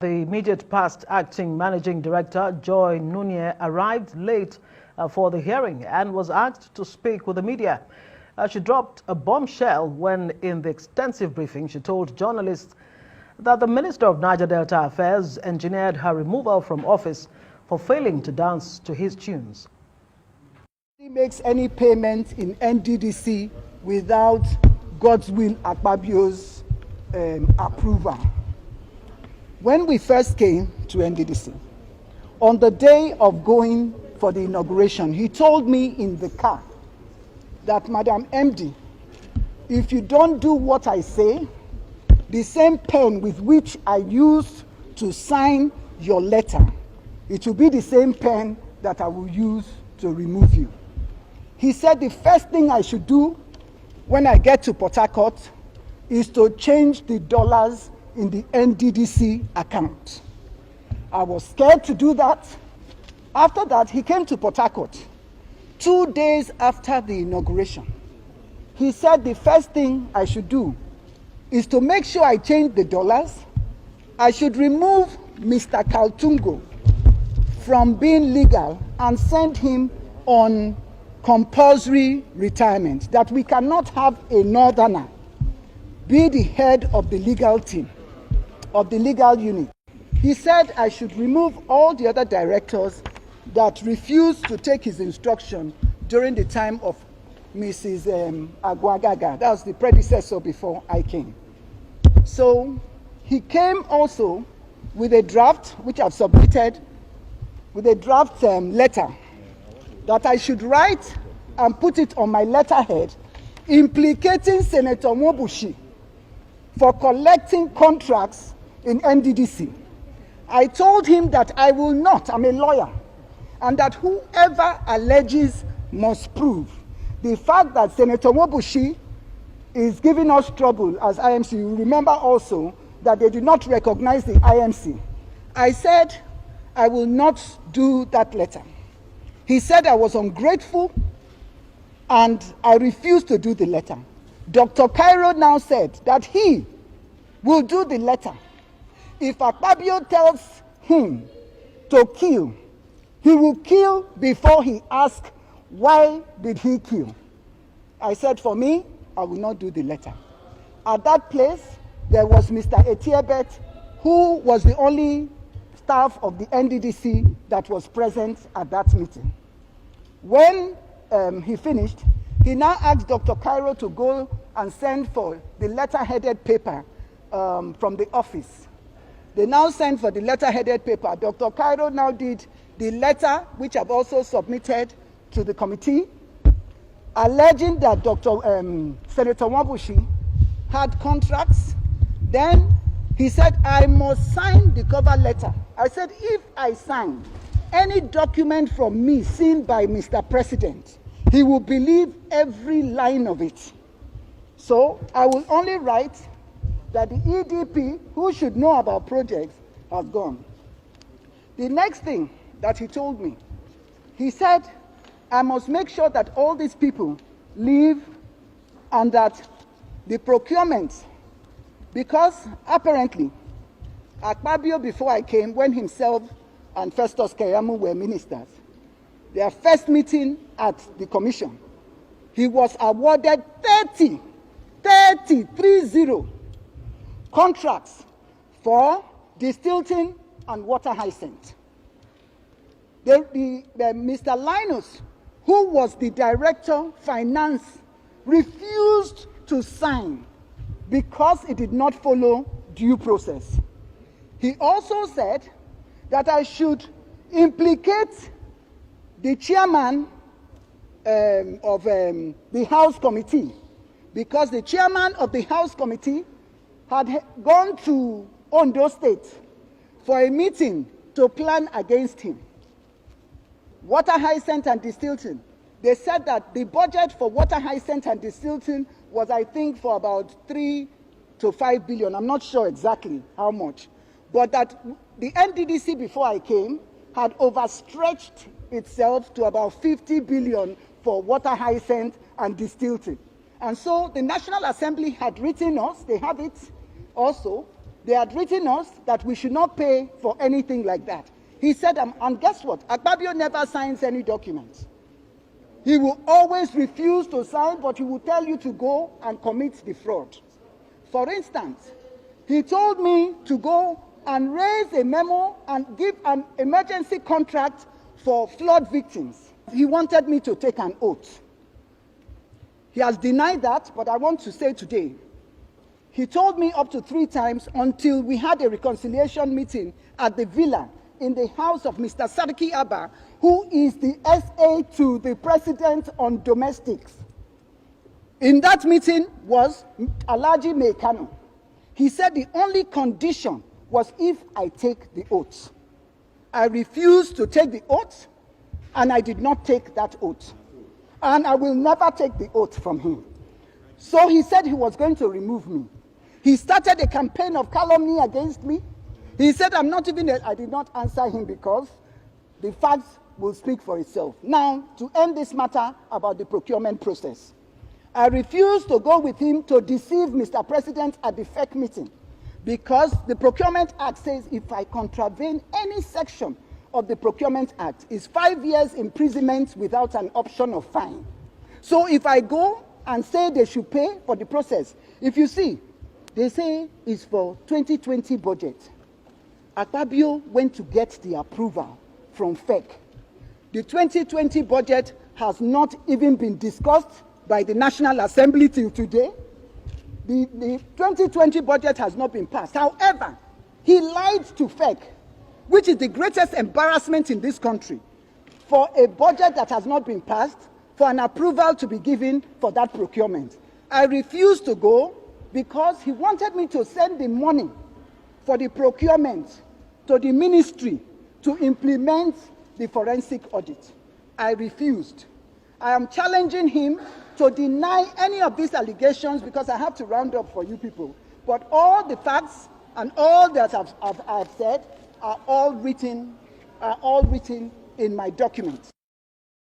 The immediate past acting managing director, Joy Nunieh, arrived late for the hearing and was asked to speak with the media. She dropped a bombshell when, in the extensive briefing, she told journalists that the Minister of Niger Delta Affairs engineered her removal from office for failing to dance to his tunes. He makes any payment in NDDC without God's will, Akpabio's approval. When we first came to NDDC, on the day of going for the inauguration, he told me in the car that, Madam MD, if you don't do what I say, the same pen with which I used to sign your letter, it will be the same pen that I will use to remove you. He said the first thing I should do when I get to Port Harcourt is to change the dollars in the NDDC account. I was scared to do that. After that, he came to Port Harcourt 2 days after the inauguration. He said the first thing I should do is to make sure I change the dollars. I should remove Mr. Kaltungo from being legal and send him on compulsory retirement, that we cannot have a northerner be the head of the legal team, of the legal unit. He said I should remove all the other directors that refused to take his instruction during the time of Mrs. Agwagaga. That was the predecessor before I came. So he came also with a draft, which I've submitted, with a draft letter that I should write and put it on my letterhead, implicating Senator Mwobushi for collecting contracts in NDDC. I told him that I will not, I'm a lawyer, and that whoever alleges must prove. The fact that Senator Mwobushi is giving us trouble as IMC, you remember also that they did not recognize the IMC. I said I will not do that letter. He said I was ungrateful and I refused to do the letter. Dr. Cairo now said that he will do the letter. If Akpabio tells him to kill, he will kill before he asks, why did he kill? I said, for me, I will not do the letter. At that place, there was Mr. Etiebet, who was the only staff of the NDDC that was present at that meeting. When he finished, he now asked Dr. Cairo to go and send for the letter-headed paper from the office. They now sent for the letter-headed paper. Dr. Cairo now did the letter, which I've also submitted to the committee, alleging that Senator Mwobushi had contracts. Then he said, I must sign the cover letter. I said, if I sign any document from me seen by Mr. President, he will believe every line of it. So I will only write that the EDP, who should know about projects, has gone. The next thing that he told me, he said, I must make sure that all these people leave and that the procurement, because apparently Akpabio, before I came, when himself and Festus Keyamo were ministers, their first meeting at the commission, he was awarded 30 contracts for distilling and water hyacinth. Mr. Linus, who was the director finance, refused to sign because it did not follow due process. He also said that I should implicate the chairman of the House Committee, because the chairman of the House Committee had gone to Ondo State for a meeting to plan against him. Water hyacinth and distilling. They said that the budget for water hyacinth and distilling was, I think, for about 3 to 5 billion. I'm not sure exactly how much. But that the NDDC, before I came, had overstretched itself to about 50 billion for water hyacinth and distilling. And so the National Assembly had written us, they have it also, They had written us that we should not pay for anything like that. He said, and guess what? Akpabio never signs any documents. He will always refuse to sign, but he will tell you to go and commit the fraud. For instance, he told me to go and raise a memo and give an emergency contract for flood victims. He wanted me to take an oath. He has denied that, but I want to say today, he told me up to 3 times until we had a reconciliation meeting at the villa in the house of Mr. Sadiki Abba, who is the SA to the president on domestics. In that meeting was Alhaji Mekano. He said the only condition was if I take the oath. I refused to take the oath, and I did not take that oath. And I will never take the oath from him. So he said he was going to remove me. He started a campaign of calumny against me. He said I did not answer him because the facts will speak for itself. Now, to end this matter about the procurement process, I refused to go with him to deceive Mr. President at the FEC meeting because the Procurement Act says if I contravene any section of the Procurement Act, is 5 years imprisonment without an option of fine. So if I go and say they should pay for the process, if you see, they say it's for 2020 budget. Akpabio went to get the approval from FEC. The 2020 budget has not even been discussed by the National Assembly till today. The 2020 budget has not been passed. However, he lied to FEC, which is the greatest embarrassment in this country, for a budget that has not been passed, for an approval to be given for that procurement. I refused to go because he wanted me to send the money for the procurement to the ministry to implement the forensic audit. I refused. I am challenging him to deny any of these allegations because I have to round up for you people. But all the facts and all that I've said are all written in my documents.